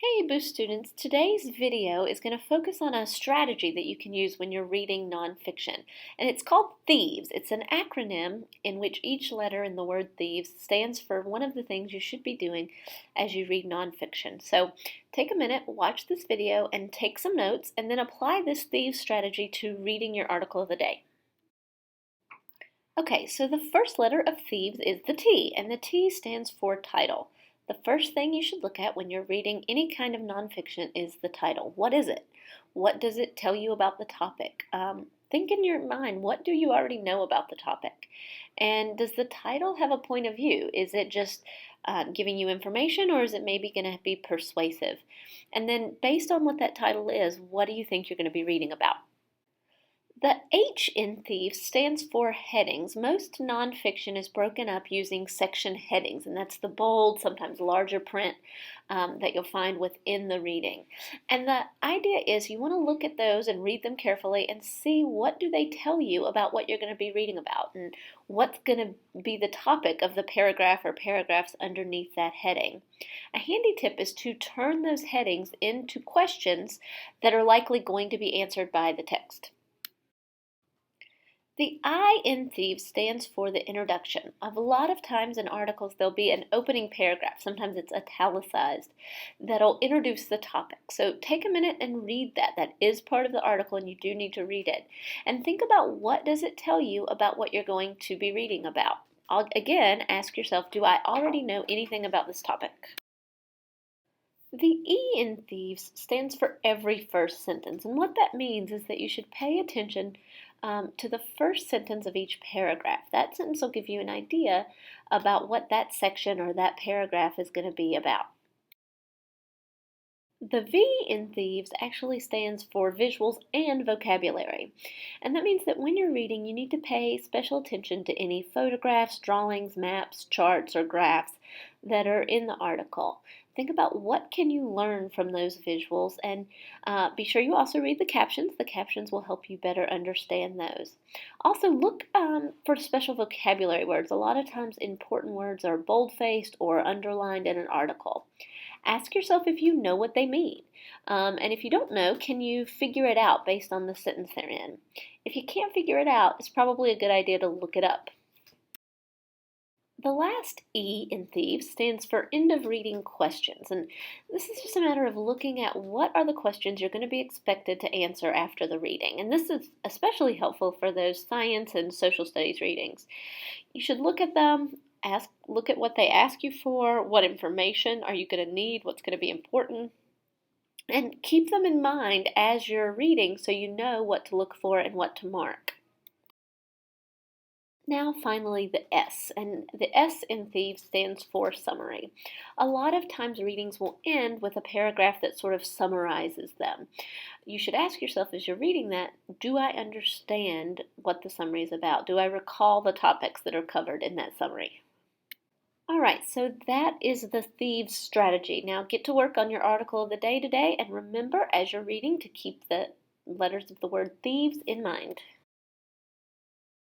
Hey Boost students, today's video is going to focus on a strategy that you can use when you're reading nonfiction, and it's called Thieves. It's an acronym in which each letter in the word thieves stands for one of the things you should be doing as you read nonfiction. So take a minute, watch this video, and take some notes, and then apply this Thieves strategy to reading your article of the day. Okay, so the first letter of Thieves is the T, and the T stands for title. The first thing you should look at when you're reading any kind of nonfiction is the title. What is it? What does it tell you about the topic? Think in your mind, what do you already know about the topic? And does the title have a point of view? Is it just giving you information, or is it maybe going to be persuasive? And then based on what that title is, what do you think you're going to be reading about? The H in Thieves stands for headings. Most nonfiction is broken up using section headings, and that's the bold, sometimes larger print that you'll find within the reading. And the idea is you want to look at those and read them carefully and see what do they tell you about what you're going to be reading about and what's going to be the topic of the paragraph or paragraphs underneath that heading. A handy tip is to turn those headings into questions that are likely going to be answered by the text. The I in Thieves stands for the introduction. A lot of times in articles there'll be an opening paragraph, sometimes it's italicized, that'll introduce the topic. So take a minute and read that. That is part of the article and you do need to read it. And think about what does it tell you about what you're going to be reading about. Again, ask yourself, do I already know anything about this topic? The E in Thieves stands for every first sentence, and what that means is that you should pay attention to the first sentence of each paragraph. That sentence will give you an idea about what that section or that paragraph is going to be about. The V in Thieves actually stands for visuals and vocabulary. And that means that when you're reading, you need to pay special attention to any photographs, drawings, maps, charts, or graphs that are in the article. Think about what can you learn from those visuals, and be sure you also read the captions. The captions will help you better understand those. Also, look for special vocabulary words. A lot of times important words are bold-faced or underlined in an article. Ask yourself if you know what they mean. And if you don't know, can you figure it out based on the sentence they're in? If you can't figure it out, it's probably a good idea to look it up. The last E in Thieves stands for end of reading questions, and this is just a matter of looking at what are the questions you're going to be expected to answer after the reading, and this is especially helpful for those science and social studies readings. You should look at them, look at what they ask you for, what information are you going to need, what's going to be important, and keep them in mind as you're reading so you know what to look for and what to mark. Now finally the S, and the S in Thieves stands for summary. A lot of times readings will end with a paragraph that sort of summarizes them. You should ask yourself as you're reading that, do I understand what the summary is about? Do I recall the topics that are covered in that summary? Alright, so that is the Thieves strategy. Now get to work on your article of the day today, and remember as you're reading to keep the letters of the word thieves in mind.